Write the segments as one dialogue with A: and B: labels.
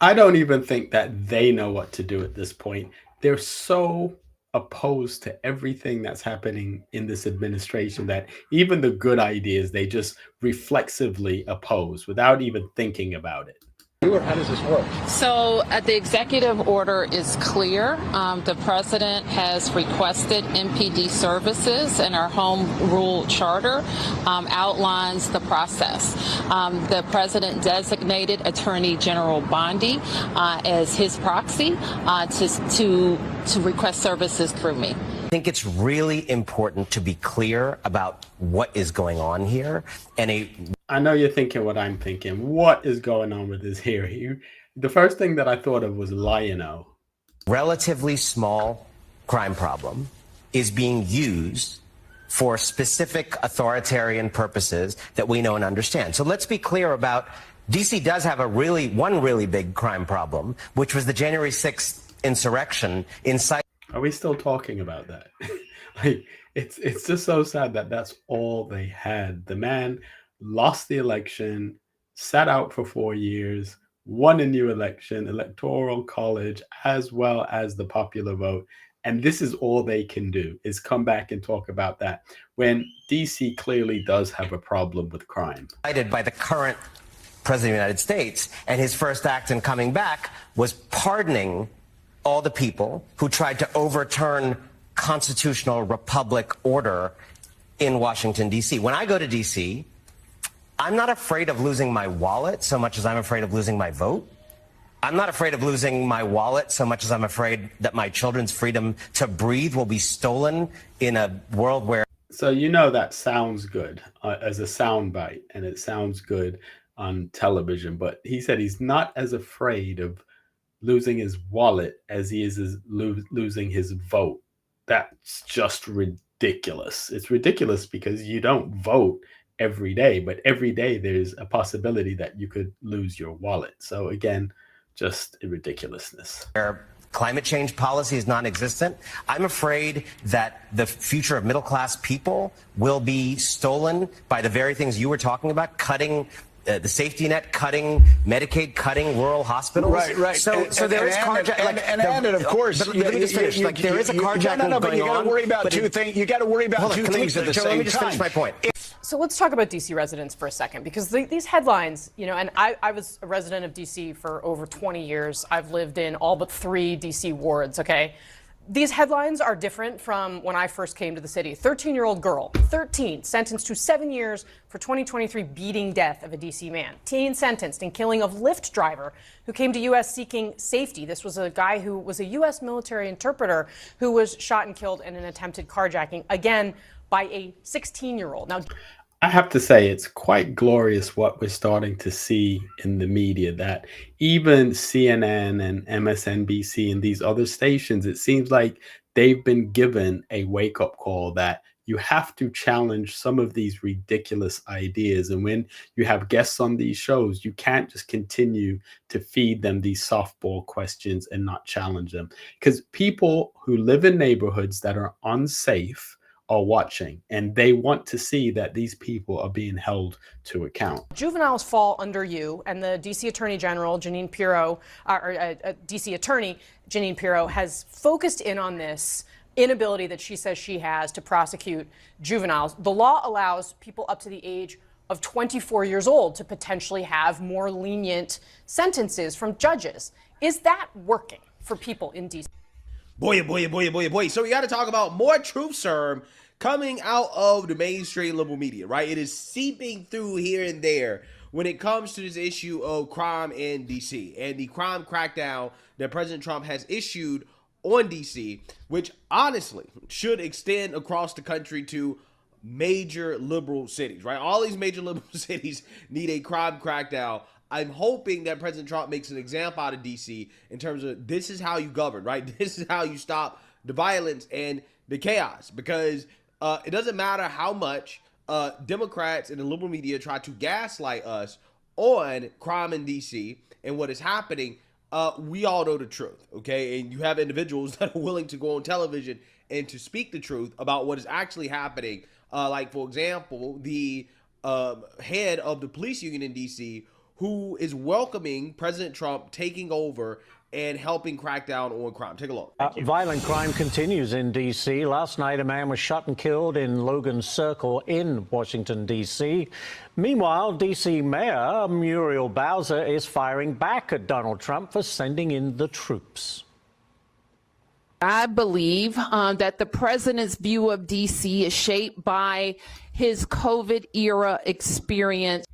A: I don't even think that they know what to do at this point. They're so opposed to everything that's happening in this administration that even the good ideas they just reflexively oppose without even thinking about it.
B: How does this work?
C: So the executive order is clear. The president has requested MPD services, and our home rule charter outlines the process. The president designated Attorney General Bondi as his proxy to request services through me.
D: I think it's really important to be clear about what is going on here.
A: I know you're thinking what I'm thinking. What is going on with this here? The first thing that I thought of was Lion-O.
D: Relatively small crime problem is being used for specific authoritarian purposes that we know and understand. So let's be clear about DC does have one really big crime problem, which was the January 6th insurrection inside.
A: Are we still talking about that? Like, it's just so sad that that's all they had. The man lost the election, sat out for 4 years, won a new election, electoral college, as well as the popular vote. And this is all they can do, is come back and talk about that when DC clearly does have a problem with crime.
D: By the current president of the United States, and his first act in coming back was pardoning all the people who tried to overturn constitutional republic order in Washington, D.C. When I go to D.C., I'm not afraid of losing my wallet so much as I'm afraid of losing my vote. I'm not afraid of losing my wallet so much as I'm afraid that my children's freedom to breathe will be stolen in a world where...
A: So that sounds good as a soundbite, and it sounds good on television, but he said he's not as afraid of losing his wallet as he is losing his vote. That's just ridiculous. It's ridiculous because you don't vote every day, but every day there's a possibility that you could lose your wallet. So again, just a ridiculousness.
D: Climate change policy is non-existent. I'm afraid that the future of middle-class people will be stolen by the very things you were talking about, cutting the safety net, cutting Medicaid, cutting rural hospitals.
B: Right.
D: So there is carjacking.
B: And of course,
D: let me just finish. There is a carjacking
B: but
D: going
B: you got to
D: on.
B: worry about two things. You got to worry about two things at the same time.
D: Let me just finish my point.
E: So let's talk about DC residents for a second, because these headlines, and I was a resident of DC for over 20 years. I've lived in all but 3 DC wards, okay? These headlines are different from when I first came to the city. 13-year-old girl, 13, sentenced to 7 years for 2023 beating death of a DC man. Teen sentenced in killing of Lyft driver who came to U.S. seeking safety. This was a guy who was a U.S. military interpreter who was shot and killed in an attempted carjacking, again, by a 16-year-old. Now,
A: I have to say, it's quite glorious what we're starting to see in the media, that even CNN and MSNBC and these other stations, it seems like they've been given a wake-up call that you have to challenge some of these ridiculous ideas. And when you have guests on these shows, you can't just continue to feed them these softball questions and not challenge them. Because people who live in neighborhoods that are unsafe are watching, and they want to see that these people are being held to account.
E: Juveniles fall under you, and the DC Attorney General, Jeanine Pirro, DC Attorney Jeanine Pirro, has focused in on this inability that she says she has to prosecute juveniles. The law allows people up to the age of 24 years old to potentially have more lenient sentences from judges. Is that working for people in DC?
F: Boy. So we got to talk about more truth serum coming out of the mainstream liberal media, right? It is seeping through here and there when it comes to this issue of crime in DC and the crime crackdown that President Trump has issued on DC, which honestly should extend across the country to major liberal cities, right? All these major liberal cities need a crime crackdown. I'm hoping that President Trump makes an example out of DC in terms of this is how you govern, right? This is how you stop the violence and the chaos, because it doesn't matter how much Democrats and the liberal media try to gaslight us on crime in DC and what is happening. We all know the truth, okay? And you have individuals that are willing to go on television and to speak the truth about what is actually happening. Like, for example, the head of the police union in DC, who is welcoming President Trump taking over and helping crack down on crime. Take a look.
G: Violent crime continues in D.C. Last night, a man was shot and killed in Logan Circle in Washington, D.C. Meanwhile, D.C. Mayor Muriel Bowser is firing back at Donald Trump for sending in the troops.
C: I believe that the president's view of D.C. is shaped by his COVID era experience.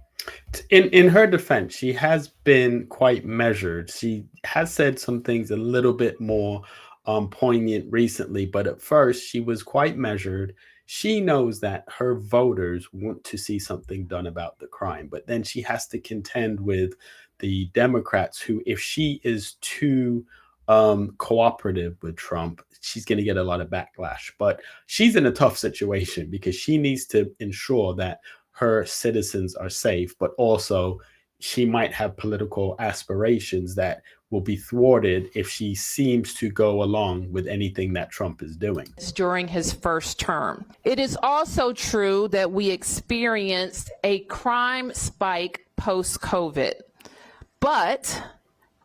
A: In her defense, she has been quite measured. She has said some things a little bit more poignant recently, but at first she was quite measured. She knows that her voters want to see something done about the crime, but then she has to contend with the Democrats who, if she is too cooperative with Trump, she's going to get a lot of backlash. But she's in a tough situation because she needs to ensure that her citizens are safe, but also she might have political aspirations that will be thwarted if she seems to go along with anything that Trump is doing.
C: During his first term. It is also true that we experienced a crime spike post-COVID, but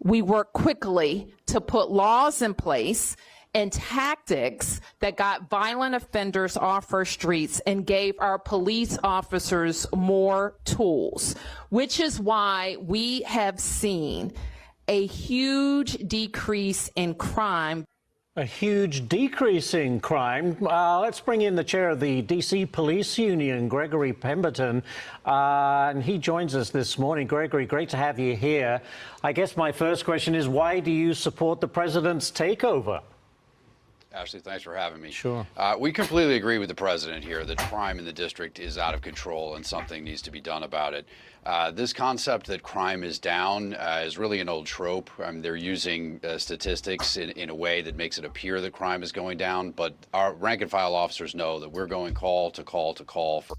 C: we worked quickly to put laws in place and tactics that got violent offenders off our streets and gave our police officers more tools, which is why we have seen a huge decrease in crime.
G: A huge decrease in crime. Let's bring in the chair of the D.C. Police Union, Gregory Pemberton, and he joins us this morning. Gregory, great to have you here. I guess my first question is, why do you support the president's takeover?
H: Ashley, thanks for having me.
G: Sure.
H: We completely agree with the president here that crime in the district is out of control and something needs to be done about it. This concept that crime is down is really an old trope. They're using statistics in a way that makes it appear that crime is going down, but our rank and file officers know that we're going call to call to call for.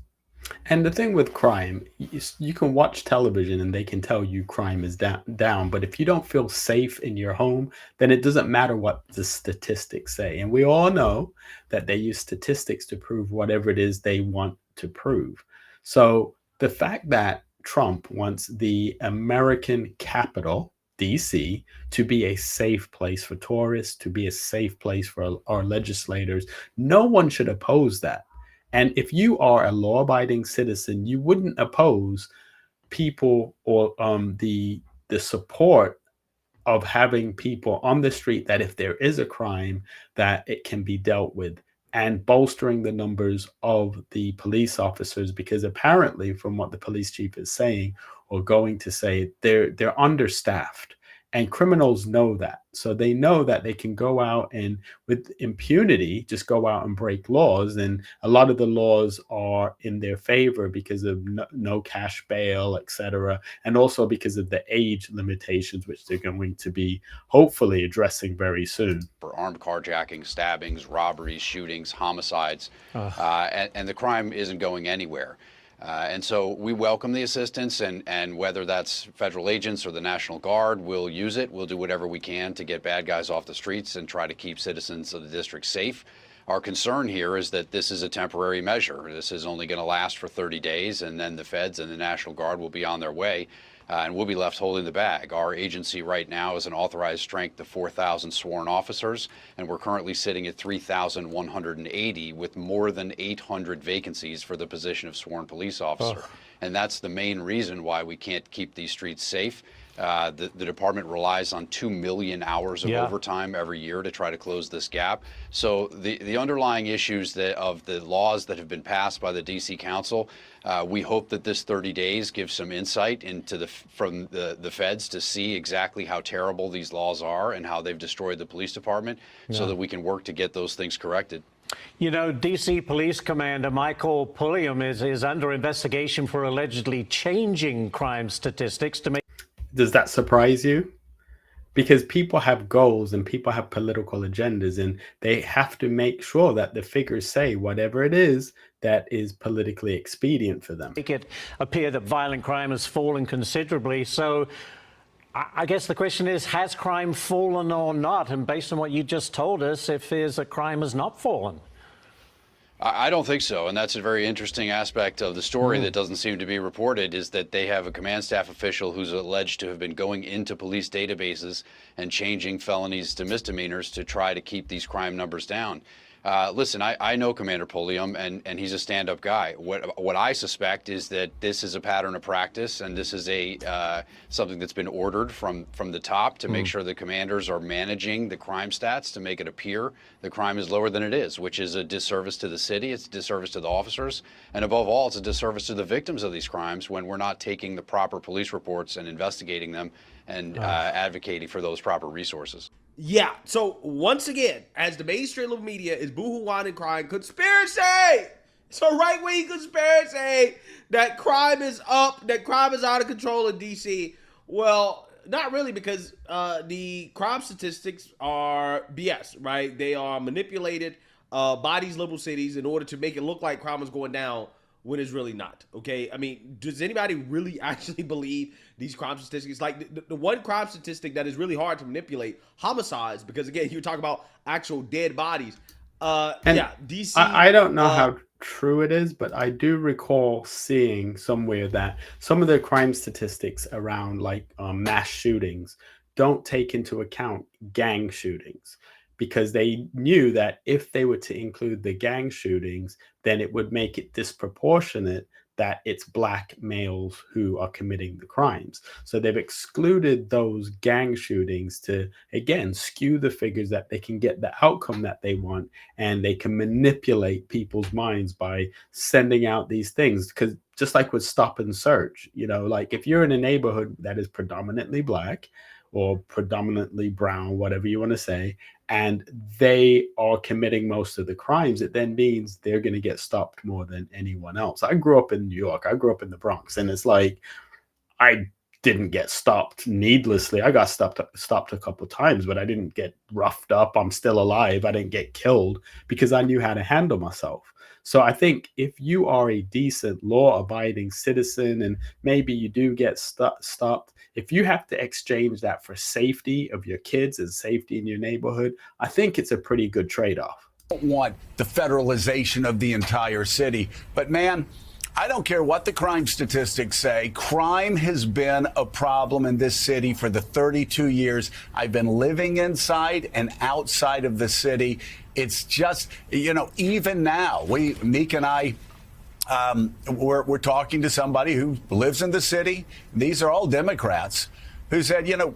A: And the thing with crime, you can watch television and they can tell you crime is down. But if you don't feel safe in your home, then it doesn't matter what the statistics say. And we all know that they use statistics to prove whatever it is they want to prove. So the fact that Trump wants the American capital, DC, to be a safe place for tourists, to be a safe place for our legislators, no one should oppose that. And if you are a law-abiding citizen, you wouldn't oppose people or the support of having people on the street that if there is a crime, that it can be dealt with, and bolstering the numbers of the police officers, because apparently from what the police chief is saying or going to say, they're understaffed. And criminals know that. So they know that they can go out and with impunity, just go out and break laws. And a lot of the laws are in their favor because of no cash bail, etc. And also because of the age limitations, which they're going to be hopefully addressing very soon.
H: For armed carjacking, stabbings, robberies, shootings, homicides, and the crime isn't going anywhere. And so we welcome the assistance, and whether that's federal agents or the National Guard, we'll use it. We'll do whatever we can to get bad guys off the streets and try to keep citizens of the district safe. Our concern here is that this is a temporary measure. This is only going to last for 30 days, and then the feds and the National Guard will be on their way, and we'll be left holding the bag. Our agency right now is an authorized strength of 4,000 sworn officers, and we're currently sitting at 3,180 with more than 800 vacancies for the position of sworn police officer. And that's the main reason why we can't keep these streets safe. The department relies on 2 million hours of overtime every year to try to close this gap. So the underlying issues of the laws that have been passed by the D.C. Council, we hope that this 30 days gives some insight into from the feds to see exactly how terrible these laws are and how they've destroyed the police department, so that we can work to get those things corrected.
G: You know, D.C. Police Commander Michael Pulliam is under investigation for allegedly changing crime statistics to make.
A: Does that surprise you? Because people have goals and people have political agendas, and they have to make sure that the figures say whatever it is that is politically expedient for them.
G: Make it appear that violent crime has fallen considerably. So I guess the question is, has crime fallen or not? And based on what you just told us, if there's a crime has not fallen.
H: I don't think so, and that's a very interesting aspect of the story that doesn't seem to be reported, is that they have a command staff official who's alleged to have been going into police databases and changing felonies to misdemeanors to try to keep these crime numbers down. Listen, I know Commander Pulliam, and he's a stand-up guy. What I suspect is that this is a pattern of practice, and this is something that's been ordered from the top to make sure the commanders are managing the crime stats to make it appear the crime is lower than it is, which is a disservice to the city, it's a disservice to the officers, and above all, it's a disservice to the victims of these crimes when we're not taking the proper police reports and investigating them and advocating for those proper resources.
F: Yeah, so once again, as the mainstream of media is boohoo-whining and crying, conspiracy! It's a right-wing conspiracy that crime is up, that crime is out of control in D.C. Well, not really, because the crime statistics are BS, right? They are manipulated by these liberal cities in order to make it look like crime is going down when it's really not, okay? I mean, does anybody really actually believe these crime statistics? Like, the one crime statistic that is really hard to manipulate, homicides, because, again, you're talking about actual dead bodies. Yeah, DC...
A: I don't know how true it is, but I do recall seeing somewhere that some of the crime statistics around, like, mass shootings don't take into account gang shootings, because they knew that if they were to include the gang shootings, then it would make it disproportionate that it's black males who are committing the crimes. So they've excluded those gang shootings to, again, skew the figures that they can get the outcome that they want, and they can manipulate people's minds by sending out these things. Because just like with stop and search, you know, like if you're in a neighborhood that is predominantly black or predominantly brown, whatever you want to say, and they are committing most of the crimes, it then means they're going to get stopped more than anyone else. I grew up in New York. I grew up in the Bronx, and it's like I didn't get stopped needlessly. I got stopped a couple of times, but I didn't get roughed up. I'm still alive. I didn't get killed because I knew how to handle myself. So I think if you are a decent, law-abiding citizen, and maybe you do get stopped, if you have to exchange that for safety of your kids and safety in your neighborhood, I think it's a pretty good trade-off.
I: I don't want the federalization of the entire city, but man, I don't care what the crime statistics say. Crime has been a problem in this city for the 32 years I've been living inside and outside of the city. It's just, you know, even now, Meek and I, we're talking to somebody who lives in the city. These are all Democrats who said, you know,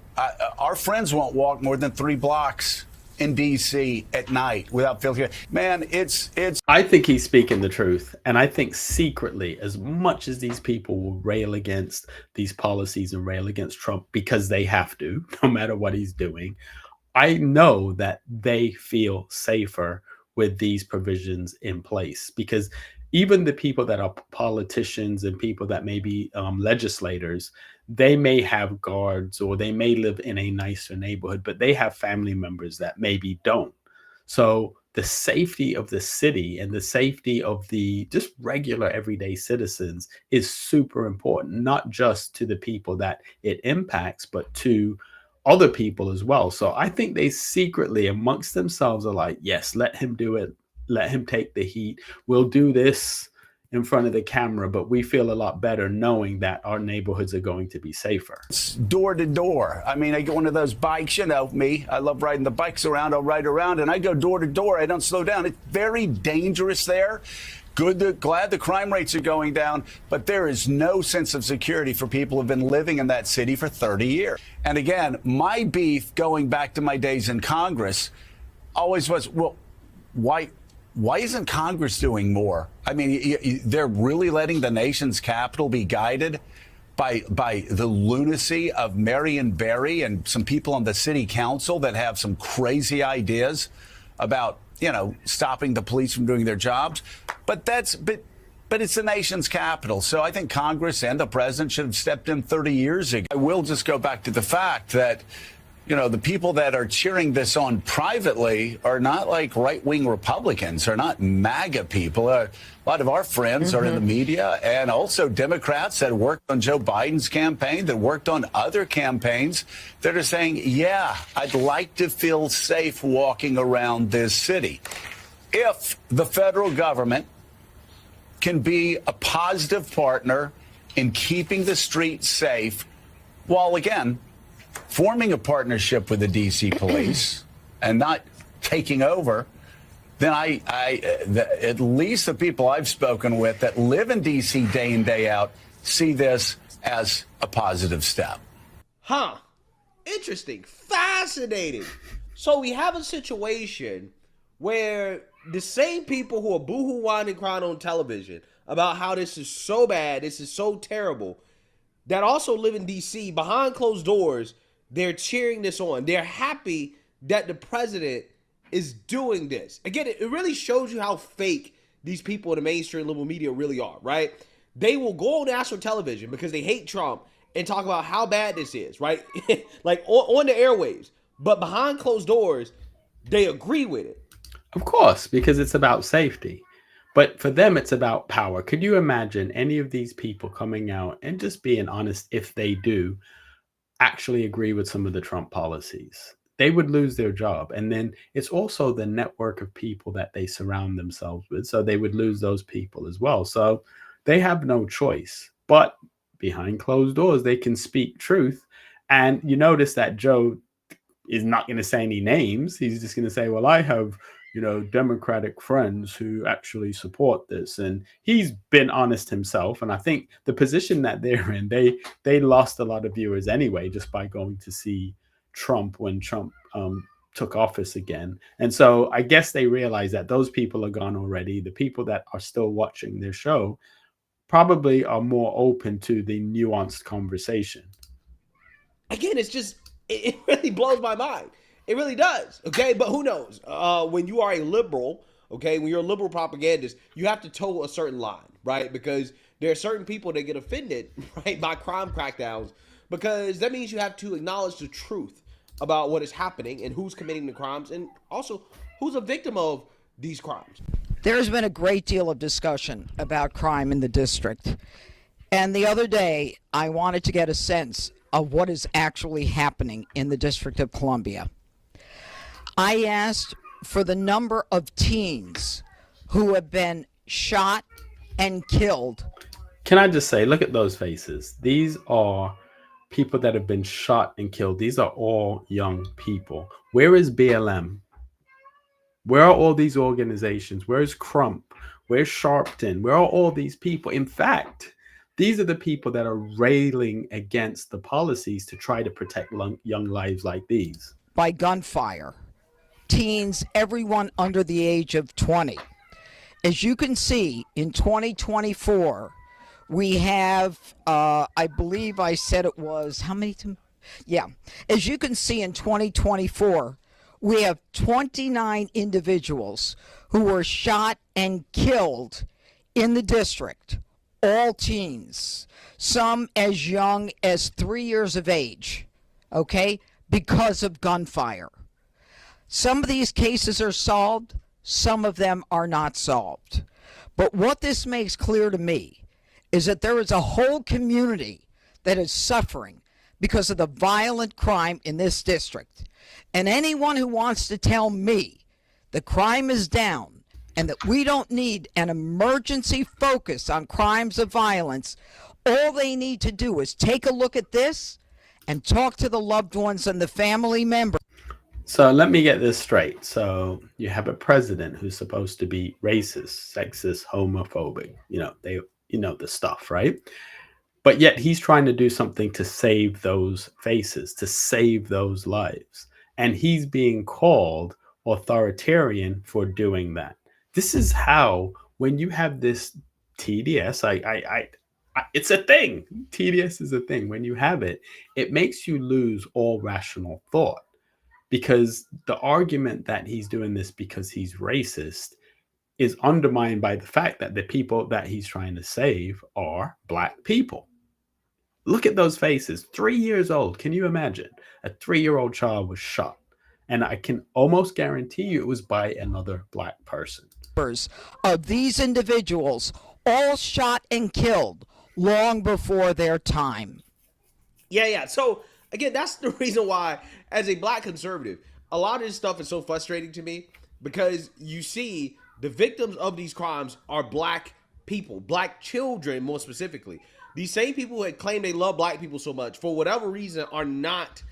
I: our friends won't walk more than 3 blocks in D.C. at night without feeling. Man, it's.
A: I think he's speaking the truth. And I think secretly, as much as these people will rail against these policies and rail against Trump because they have to, no matter what he's doing, I know that they feel safer with these provisions in place, because even the people that are politicians and people that may be legislators, they may have guards or they may live in a nicer neighborhood, but they have family members that maybe don't. So the safety of the city and the safety of the just regular everyday citizens is super important, not just to the people that it impacts, but to other people as well. So I think they secretly amongst themselves are like, yes, let him do it. Let him take the heat. We'll do this in front of the camera, but we feel a lot better knowing that our neighborhoods are going to be safer.
I: It's door to door. I mean, I get one of those bikes, you know me. I love riding the bikes around. I'll ride around and I go door to door. I don't slow down. It's very dangerous there. Glad the crime rates are going down, but there is no sense of security for people who've been living in that city for 30 years. And again, my beef going back to my days in Congress always was, well, why isn't Congress doing more? I mean, they're really letting the nation's capital be guided by the lunacy of Marion Barry and some people on the city council that have some crazy ideas about, you know, stopping the police from doing their jobs. But it's the nation's capital. So I think Congress and the president should have stepped in 30 years ago. I will just go back to the fact that, you know, the people that are cheering this on privately are not like right-wing Republicans, are not MAGA people. A lot of our friends are in the media, and also Democrats that worked on Joe Biden's campaign, that worked on other campaigns, that are saying, yeah, I'd like to feel safe walking around this city. if the federal government can be a positive partner in keeping the streets safe while, again, forming a partnership with the D.C. police and not taking over, then at least the people I've spoken with that live in D.C. day in, day out, see this as a positive step.
F: Huh. Interesting. Fascinating. So we have a situation where the same people who are boohoo, whining, crying on television about how this is so bad, this is so terrible, that also live in D.C., behind closed doors, they're cheering this on. They're happy that the president is doing this. Again, it really shows you how fake these people in the mainstream liberal media really are, right? They will go on national television because they hate Trump and talk about how bad this is, right? Like on the airwaves. But behind closed doors, they agree with it.
A: Of course, because it's about safety. But for them, it's about power. Could you imagine any of these people coming out and just being honest, if they do actually agree with some of the Trump policies? They would lose their job. And then it's also the network of people that they surround themselves with. So they would lose those people as well. So they have no choice. But behind closed doors, they can speak truth. And you notice that Joe is not going to say any names. He's just going to say, well, I have, Democratic friends who actually support this. And he's been honest himself. And I think the position that they're in, they lost a lot of viewers anyway, just by going to see Trump when Trump took office again. And so I guess they realize that those people are gone already. The people that are still watching their show probably are more open to the nuanced conversation.
F: Again, it's just, it really blows my mind. It really does. Okay. But who knows? When you are a liberal, okay, when you're a liberal propagandist, you have to toe a certain line, right? Because there are certain people that get offended, right, by crime crackdowns, because that means you have to acknowledge the truth about what is happening and who's committing the crimes and also who's a victim of these crimes.
J: There's been a great deal of discussion about crime in the district. And the other day, I wanted to get a sense of what is actually happening in the District of Columbia. I asked for the number of teens who have been shot and killed.
A: Can I just say, look at those faces. These are people that have been shot and killed. These are all young people. Where is BLM? Where are all these organizations? Where's Crump? Where's Sharpton? Where are all these people? In fact, these are the people that are railing against the policies to try to protect young lives like these.
J: By gunfire. Teens, everyone under the age of 20. As you can see, in 2024, we have, I believe I said it was, how many? Yeah. As you can see, in 2024, we have 29 individuals who were shot and killed in the district, all teens, some as young as 3 years of age, okay, because of gunfire. Some of these cases are solved, some of them are not solved. But what this makes clear to me is that there is a whole community that is suffering because of the violent crime in this district. And anyone who wants to tell me the crime is down and that we don't need an emergency focus on crimes of violence, all they need to do is take a look at this and talk to the loved ones and the family members.
A: So let me get this straight. So you have a president who's supposed to be racist, sexist, homophobic, the stuff, right? But yet he's trying to do something to save those faces, to save those lives. And he's being called authoritarian for doing that. This is how, when you have this TDS, it's a thing. TDS is a thing. When you have it, it makes you lose all rational thought. Because the argument that he's doing this because he's racist is undermined by the fact that the people that he's trying to save are black people. Look at those faces. 3 years old. Can you imagine? A 3-year-old child was shot. And I can almost guarantee you it was by another black person.
J: Of these individuals, all shot and killed long before their time.
F: Yeah. So, again, that's the reason why, as a black conservative, a lot of this stuff is so frustrating to me, because you see The victims of these crimes are black people, black children more specifically. These same people who had claimed they love black people so much, for whatever reason, are not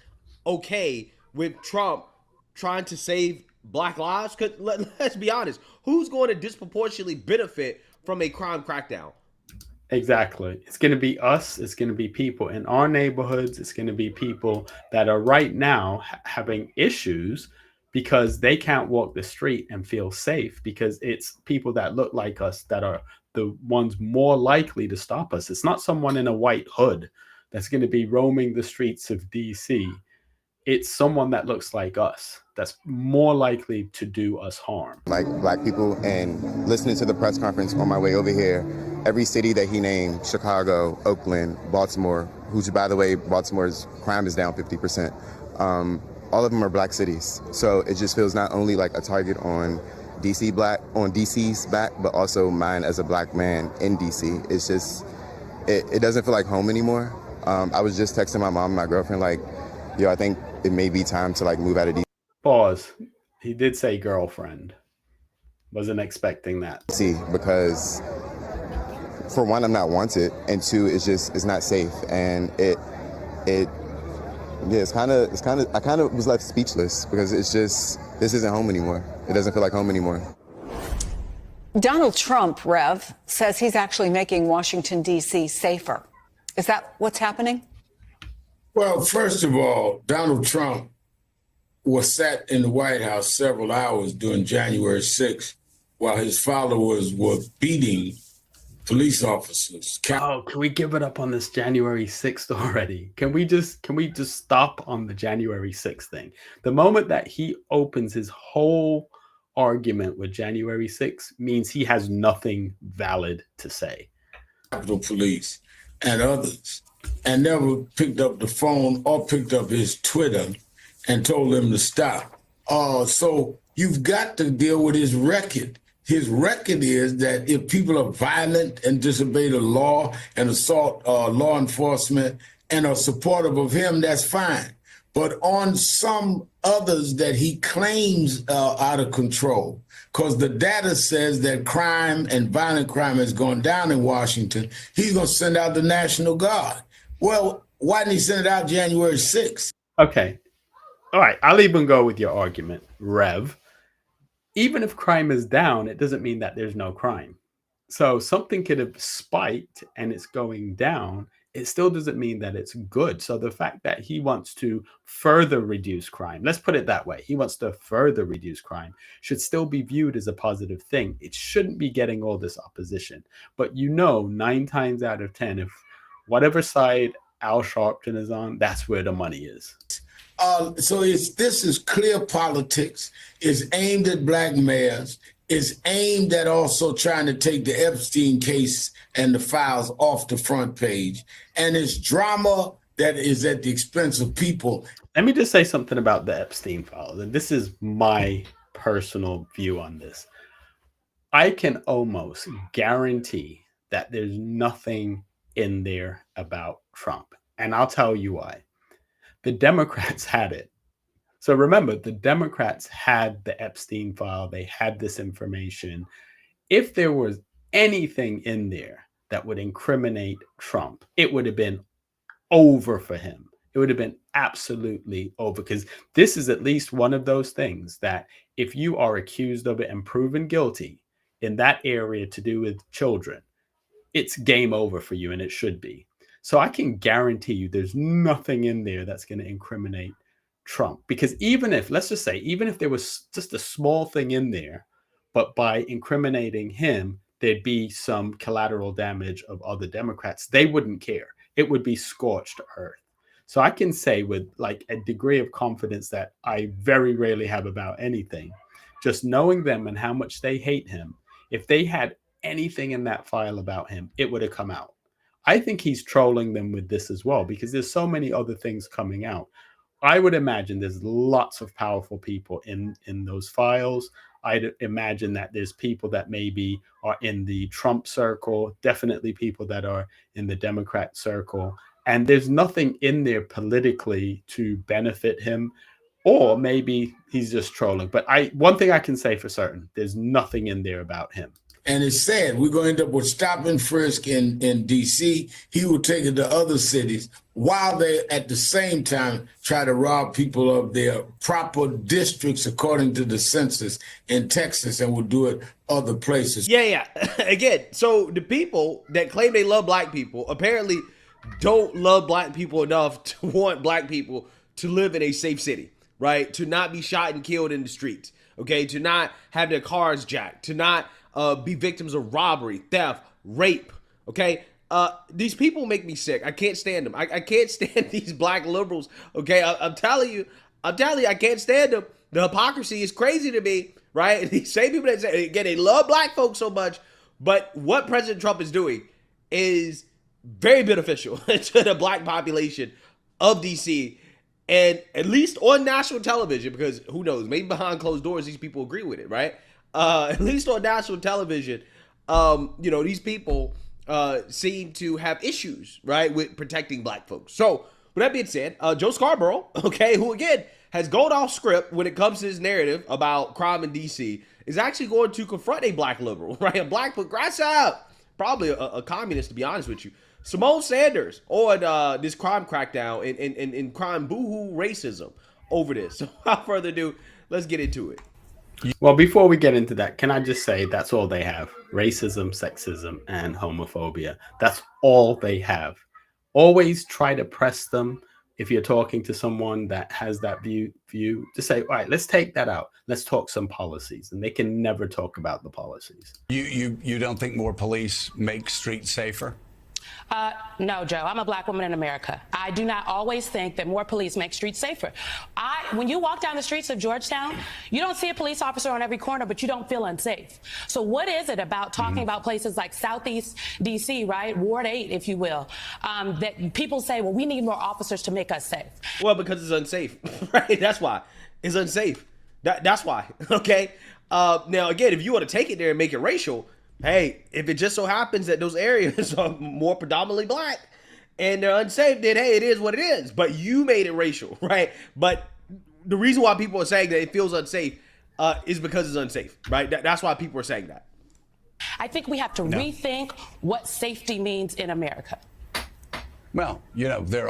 F: okay with Trump trying to save black lives. Because let's be honest, who's going to disproportionately benefit from a crime crackdown?
A: Exactly. It's going to be us. It's going to be people in our neighborhoods. It's going to be people that are right now having issues because they can't walk the street and feel safe, because it's people that look like us that are the ones more likely to stop us. It's not someone in a white hood that's going to be roaming the streets of DC. It's someone that looks like us that's more likely to do us harm.
K: Like black people, and listening to the press conference on my way over here, every city that he named, Chicago, Oakland, Baltimore, who's, by the way, Baltimore's crime is down 50%. All of them are black cities. So it just feels not only like a target on DC's back, but also mine as a black man in DC. It's just, it doesn't feel like home anymore. I was just texting my mom and my girlfriend like, yo, I think it may be time to like move out of DC.
A: Pause. He did say girlfriend. Wasn't expecting that.
K: See, because for one, I'm not wanted, and two, it's not safe, and it's kind of I kind of was left speechless because it's just, this isn't home anymore. It doesn't feel like home anymore.
L: Donald Trump, Rev, says he's actually making Washington, D.C. safer. Is that what's happening?
M: Well, first of all, Donald Trump was sat in the White House several hours during January 6th while his followers were beating police officers.
A: Oh, can we give it up on this January 6th already? Can we just stop on the January 6th thing? The moment that he opens his whole argument with January 6th means he has nothing valid to say.
M: Capitol Police and others, and never picked up the phone or picked up his Twitter and told him to stop. So you've got to deal with his record. His record is that if people are violent and disobey the law and assault law enforcement and are supportive of him, that's fine. But on some others that he claims out of control, because the data says that crime and violent crime has gone down in Washington, he's going to send out the National Guard. Well, why didn't he send it out January 6th?
A: Okay. All right. I'll even go with your argument, Rev. Even if crime is down, it doesn't mean that there's no crime. So something could have spiked and it's going down. It still doesn't mean that it's good. So the fact that he wants to further reduce crime, let's put it that way, he wants to further reduce crime, should still be viewed as a positive thing. It shouldn't be getting all this opposition. But 9 times out of 10, if whatever side Al Sharpton is on, that's where the money is.
M: So this is clear politics. It's aimed at black mayors. It's aimed at also trying to take the Epstein case and the files off the front page. And it's drama that is at the expense of people.
A: Let me just say something about the Epstein files. And this is my personal view on this. I can almost guarantee that there's nothing in there about Trump. And I'll tell you why. The Democrats had it. So remember, the Democrats had the Epstein file. They had this information. If there was anything in there that would incriminate Trump, it would have been over for him. It would have been absolutely over, because this is at least one of those things that if you are accused of it and proven guilty in that area to do with children, it's game over for you, and it should be. So I can guarantee you there's nothing in there that's going to incriminate Trump, because even if, let's just say, even if there was just a small thing in there, but by incriminating him, there'd be some collateral damage of other Democrats, they wouldn't care. It would be scorched earth. So I can say with like a degree of confidence that I very rarely have about anything, just knowing them and how much they hate him, if they had anything in that file about him, it would have come out. I think he's trolling them with this as well, because there's so many other things coming out. I would imagine there's lots of powerful people in those files. I'd imagine that there's people that maybe are in the Trump circle, definitely people that are in the Democrat circle. And there's nothing in there politically to benefit him. or maybe he's just trolling. But one thing I can say for certain, there's nothing in there about him.
M: And it's sad. We're going to end up with stop and frisk in D.C. He will take it to other cities while they, at the same time, try to rob people of their proper districts according to the census in Texas, and will do it other places.
F: Yeah. Again, so the people that claim they love black people apparently don't love black people enough to want black people to live in a safe city, right? To not be shot and killed in the streets, okay? To not have their cars jacked, to not be victims of robbery, theft, rape, okay? These people make me sick. I can't stand them. I can't stand these black liberals, okay? I'm telling you, I can't stand them. The hypocrisy is crazy to me, right? These same people that say, again, they love black folks so much, but what President Trump is doing is very beneficial to the black population of DC, and at least on national television, because who knows, maybe behind closed doors, these people agree with it, right? At least on national television, these people seem to have issues, right, with protecting black folks. So, with that being said, Joe Scarborough, okay, who again has gone off script when it comes to his narrative about crime in D.C., is actually going to confront a black liberal, right, a black progressive, probably a communist, to be honest with you, Simone Sanders, on this crime crackdown and crime boohoo racism over this. So, without further ado, let's get into it.
A: Well, before we get into that, can I just say that's all they have? Racism, sexism, and homophobia. That's all they have. Always try to press them. If you're talking to someone that has that view, to say, all right, let's take that out. Let's talk some policies. And they can never talk about the policies.
I: You don't think more police make streets safer?
N: No, Joe, I'm a black woman in America. I do not always think that more police make streets safer. When you walk down the streets of Georgetown, you don't see a police officer on every corner, but you don't feel unsafe. So what is it about talking about places like Southeast D.C., right? Ward 8, if you will, that people say, well, we need more officers to make us safe?
F: Well, because it's unsafe, right? That's why. It's unsafe. That's why, okay? Now, again, if you want to take it there and make it racial, hey, if it just so happens that those areas are more predominantly black and they're unsafe, then hey, it is what it is. But you made it racial, right? But the reason why people are saying that it feels unsafe is because it's unsafe, right? That's why people are saying that.
N: I think we have to rethink what safety means in America.
I: Well, there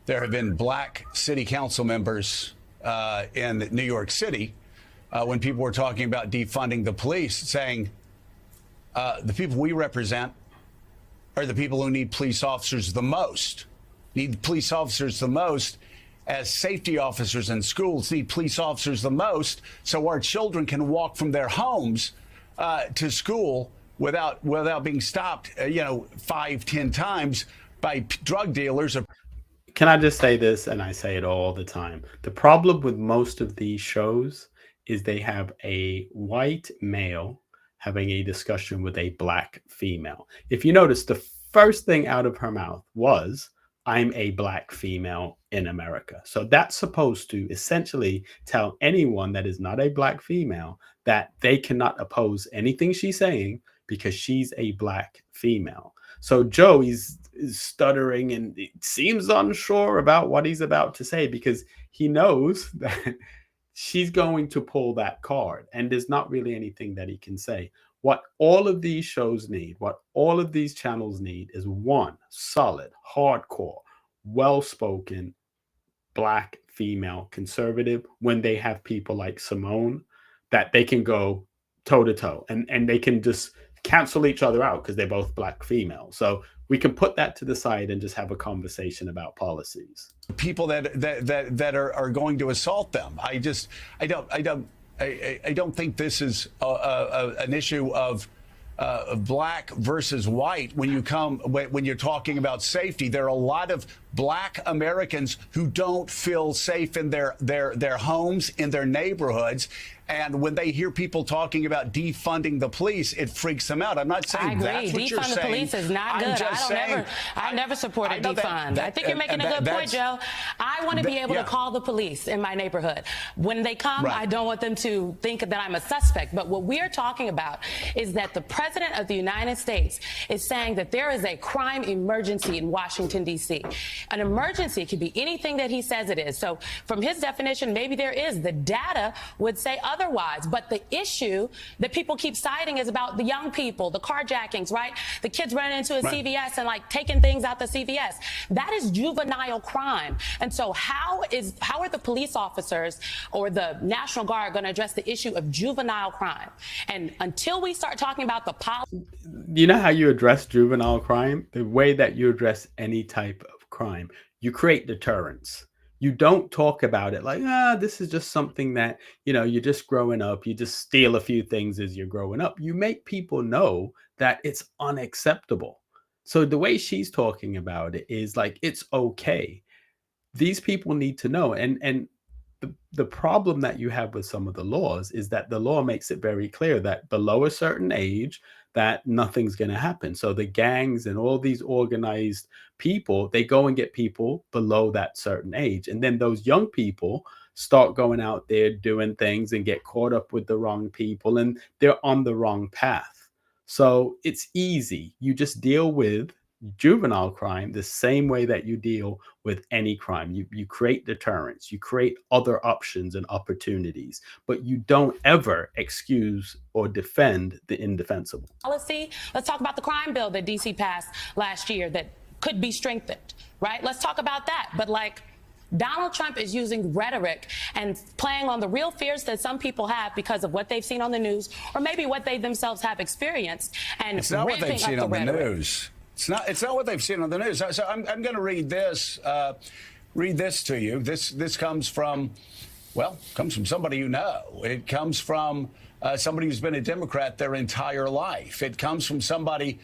I: have been black city council members in New York City when people were talking about defunding the police, saying, the people we represent are the people who need police officers the most, as safety officers in schools need police officers the most, so our children can walk from their homes to school without being stopped, 5-10 times by drug dealers.
A: Can I just say this, and I say it all the time? The problem with most of these shows is they have a white male having a discussion with a black female. If you notice, the first thing out of her mouth was, I'm a black female in America. So that's supposed to essentially tell anyone that is not a black female that they cannot oppose anything she's saying because she's a black female. So Joe is stuttering and it seems unsure about what he's about to say because he knows that she's going to pull that card and there's not really anything that he can say. What all of these shows need, what all of these channels need is one solid, hardcore, well-spoken black female conservative when they have people like Simone that they can go toe-to-toe and they can just cancel each other out because they're both black females. So we can put that to the side and just have a conversation about policies. People
I: that are going to assault them. I don't think this is an issue of black versus white. When you're talking about safety, there are a lot of black Americans who don't feel safe in their homes, in their neighborhoods. And when they hear people talking about defunding the police, it freaks them out. I'm not saying that's what you're saying.
N: Defund the police is not good. I never supported defund. I think you're making a good point, Joe. I want to be able to call the police in my neighborhood. When they come, I don't want them to think that I'm a suspect. But what we're talking about is that the President of the United States is saying that there is a crime emergency in Washington, D.C. An emergency could be anything that he says it is. So from his definition, maybe there is. The data would say otherwise. But the issue that people keep citing is about the young people, the carjackings, right? The kids running into a CVS and like taking things out the CVS. That is juvenile crime. And so how are the police officers or the National Guard going to address the issue of juvenile crime? And until we start talking about the policy.
A: You know how you address juvenile crime? The way that you address any type of crime, you create deterrence. You don't talk about it like, this is just something that, you're just growing up. You just steal a few things as you're growing up. You make people know that it's unacceptable. So the way she's talking about it is like, it's okay. These people need to know. And the problem that you have with some of the laws is that the law makes it very clear that below a certain age, that nothing's going to happen. So the gangs and all these organized people, they go and get people below that certain age. And then those young people start going out there doing things and get caught up with the wrong people, and they're on the wrong path. So it's easy. You just deal with juvenile crime the same way that you deal with any crime. You create deterrence, you create other options and opportunities, but you don't ever excuse or defend the indefensible.
N: Policy. Let's talk about the crime bill that DC passed last year that could be strengthened, right? Let's talk about that. But like, Donald Trump is using rhetoric and playing on the real fears that some people have because of what they've seen on the news, or maybe what they themselves have experienced. And
I: it's not what they've seen on the news. It's not what they've seen on the news. So I'm going to read this to you. This comes from somebody you know. It comes from somebody who's been a Democrat their entire life. It comes from somebody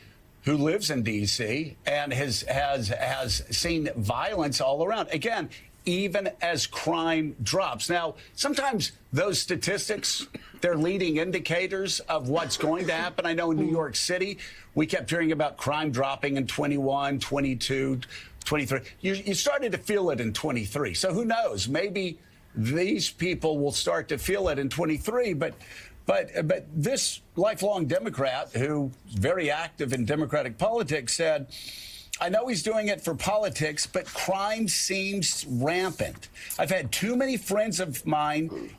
I: who lives in D.C. and has seen violence all around. Again, even as crime drops. Now, sometimes those statistics, they're leading indicators of what's going to happen. I know in New York City, we kept hearing about crime dropping in 21, 22, 23. You started to feel it in 23. So who knows? Maybe these people will start to feel it in 23. But this lifelong Democrat who's very active in Democratic politics said, I know he's doing it for politics, but crime seems rampant. I've had too many friends of mine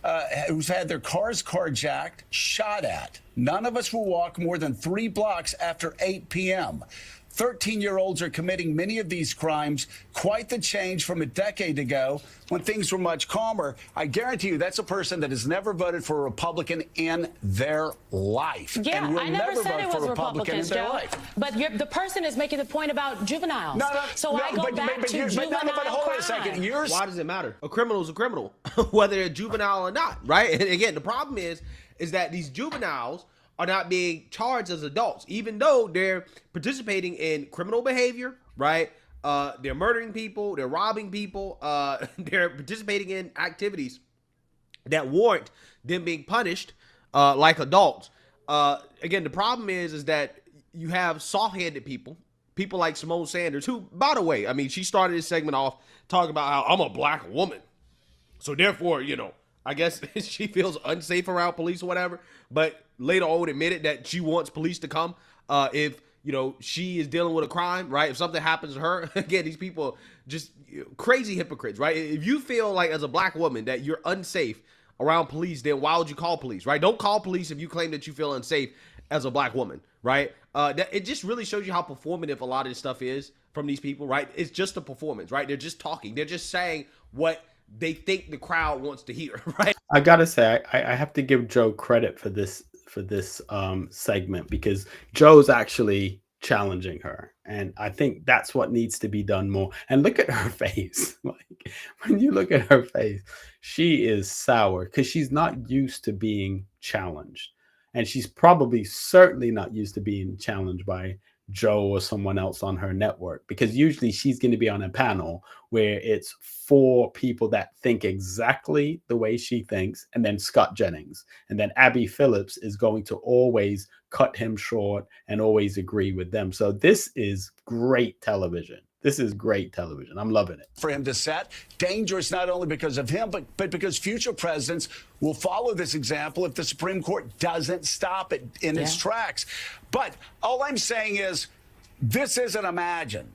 I: who've had their cars carjacked, shot at. None of us will walk more than 3 blocks after 8 p.m. 13-year-olds are committing many of these crimes. Quite the change from a decade ago when things were much calmer. I guarantee you that's a person that has never voted for a Republican in their life.
N: Yeah,
I: and will
N: I never said it was
I: Republicans,
N: Joe. But the person is making the point about juveniles. I go back to juvenile
F: hold on a second. Why does it matter? A criminal is a criminal, whether they're juvenile or not, right? And again, the problem is that these juveniles are not being charged as adults, even though they're participating in criminal behavior, right? They're murdering people, they're robbing people, they're participating in activities that warrant them being punished like adults. Again, the problem is that you have soft-handed people like Simone Sanders, who, by the way, I mean, she started this segment off talking about how I'm a black woman. So therefore, I guess she feels unsafe around police or whatever, but later on admitted that she wants police to come if, she is dealing with a crime, right? If something happens to her, again, these people are just crazy hypocrites, right? If you feel like as a black woman that you're unsafe around police, then why would you call police, right? Don't call police if you claim that you feel unsafe as a black woman, right? It just really shows you how performative a lot of this stuff is from these people, right? It's just a performance, right? They're just talking. They're just saying what they think the crowd wants to hear, right?
A: I gotta say, I have to give Joe credit for this segment, because Joe's actually challenging her, and I think that's what needs to be done more. And look at her face. Like, when you look at her face, she is sour because she's not used to being challenged, and she's certainly not used to being challenged by Joe or someone else on her network, because usually she's going to be on a panel where it's 4 people that think exactly the way she thinks, and then Scott Jennings, and then Abby Phillips is going to always cut him short and always agree with them. So this is great television. This is great television. I'm loving it.
I: For him to set. Dangerous not only because of him, but because future presidents will follow this example if the Supreme Court doesn't stop it in its tracks. But all I'm saying is this isn't imagined.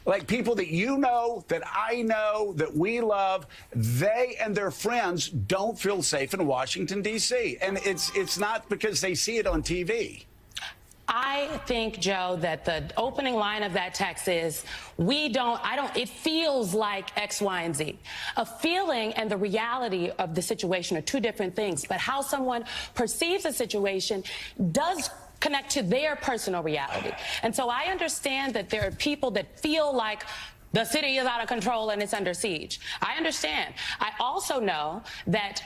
I: Like people that you know, that I know, that we love, they and their friends don't feel safe in Washington, D.C. And it's not because they see it on TV.
N: I think, Joe, that the opening line of that text is, it feels like X, Y, and Z. A feeling and the reality of the situation are two different things, but how someone perceives a situation does connect to their personal reality. And so I understand that there are people that feel like the city is out of control and it's under siege. I understand. I also know that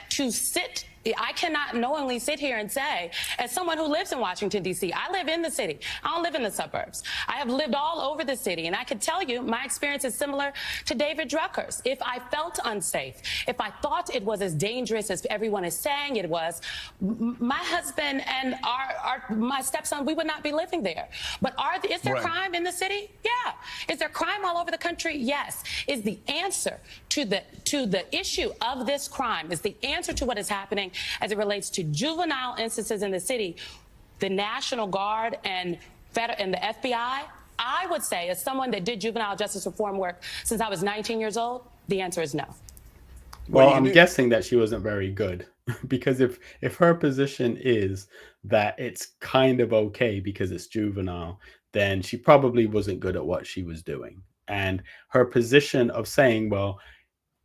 N: I cannot knowingly sit here and say, as someone who lives in Washington, D.C., I live in the city. I don't live in the suburbs. I have lived all over the city, and I can tell you my experience is similar to David Drucker's. If I felt unsafe, if I thought it was as dangerous as everyone is saying it was, my husband and my stepson, we would not be living there. But is there crime in the city? Yeah. Is there crime all over the country? Yes. Is the answer to the issue of this crime, is the answer to what is happening as it relates to juvenile instances in the city, the National Guard and the FBI? I would say, as someone that did juvenile justice reform work since I was 19 years old, the answer is no.
A: Well, I'm guessing that she wasn't very good, because if her position is that it's kind of okay because it's juvenile, then she probably wasn't good at what she was doing. And her position of saying, well,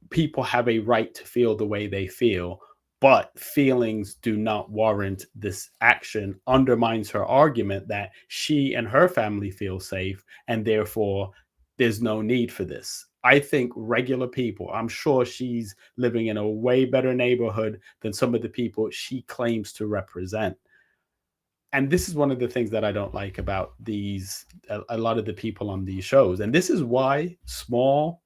A: people have a right to feel the way they feel, but feelings do not warrant this action, undermines her argument that she and her family feel safe, and therefore there's no need for this. I think regular people, I'm sure she's living in a way better neighborhood than some of the people she claims to represent. And this is one of the things that I don't like about a lot of the people on these shows. And this is why small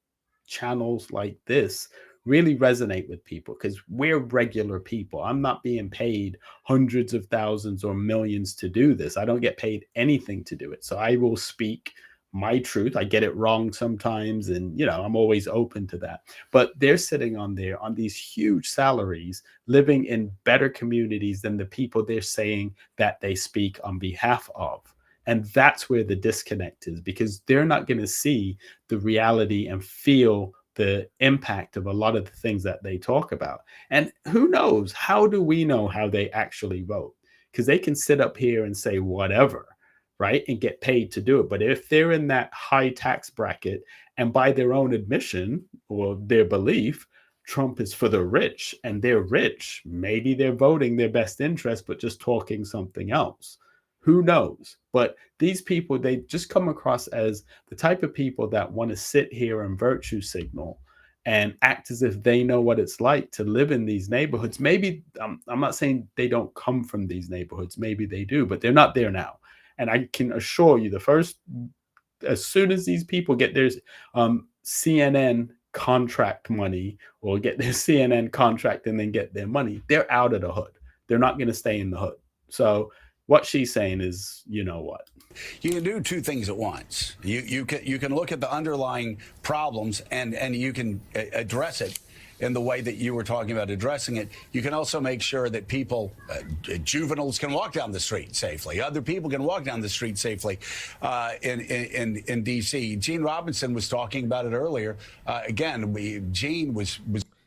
A: channels like this really resonate with people, because we're regular people. I'm not being paid hundreds of thousands or millions to do this. I don't get paid anything to do it. So I will speak my truth. I get it wrong sometimes, and I'm always open to that. But they're sitting on these huge salaries, living in better communities than the people they're saying that they speak on behalf of. And that's where the disconnect is, because they're not going to see the reality and feel the impact of a lot of the things that they talk about. And who knows? How do we know how they actually vote? Because they can sit up here and say whatever, right, and get paid to do it. But if they're in that high tax bracket, and by their own admission or their belief, Trump is for the rich, and they're rich, maybe they're voting their best interest, but just talking something else. Who knows? But these people, they just come across as the type of people that want to sit here and virtue signal and act as if they know what it's like to live in these neighborhoods. Maybe, I'm not saying they don't come from these neighborhoods. Maybe they do, but they're not there now. And I can assure you, as soon as these people get their CNN contract money, or get their CNN contract and then get their money, they're out of the hood. They're not going to stay in the hood. So what she's saying is, you know what?
I: You can do two things at once. You can look at the underlying problems and you can address it in the way that you were talking about addressing it. You can also make sure that people, juveniles, can walk down the street safely. Other people can walk down the street safely in D.C. Gene Robinson was talking about it earlier. Gene was.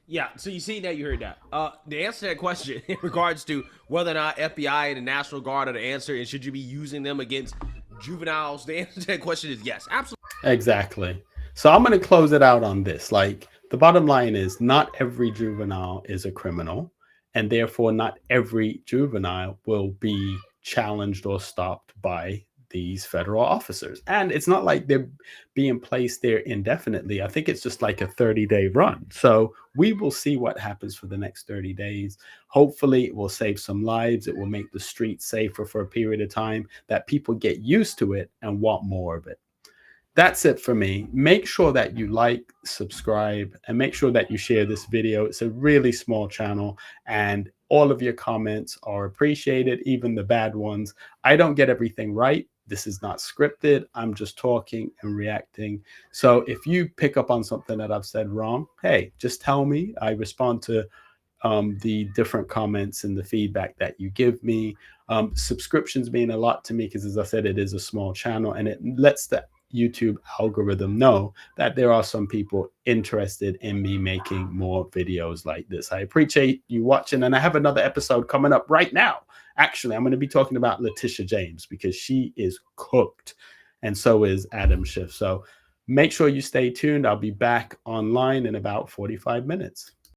F: Yeah, so you see that, you heard that. The answer to that question in regards to whether or not FBI and the National Guard are the answer, and should you be using them against juveniles, the answer to that question is yes, absolutely.
A: Exactly. So I'm going to close it out on this. Like, the bottom line is, not every juvenile is a criminal, and therefore not every juvenile will be challenged or stopped by these federal officers. And it's not like they're being placed there indefinitely. I think it's just like a 30-day run. So we will see what happens for the next 30 days. Hopefully it will save some lives. It will make the streets safer for a period of time, that people get used to it and want more of it. That's it for me. Make sure that you like, subscribe, and make sure that you share this video. It's a really small channel, and all of your comments are appreciated, even the bad ones. I don't get everything right. This is not scripted. I'm just talking and reacting. So if you pick up on something that I've said wrong, hey, just tell me. I respond to the different comments and the feedback that you give me. Subscriptions mean a lot to me, because, as I said, it is a small channel, and it lets the YouTube algorithm know that there are some people interested in me making more videos like this. I appreciate you watching, and I have another episode coming up right now. Actually, I'm going to be talking about Letitia James because she is cooked, and so is Adam Schiff. So make sure you stay tuned. I'll be back online in about 45 minutes.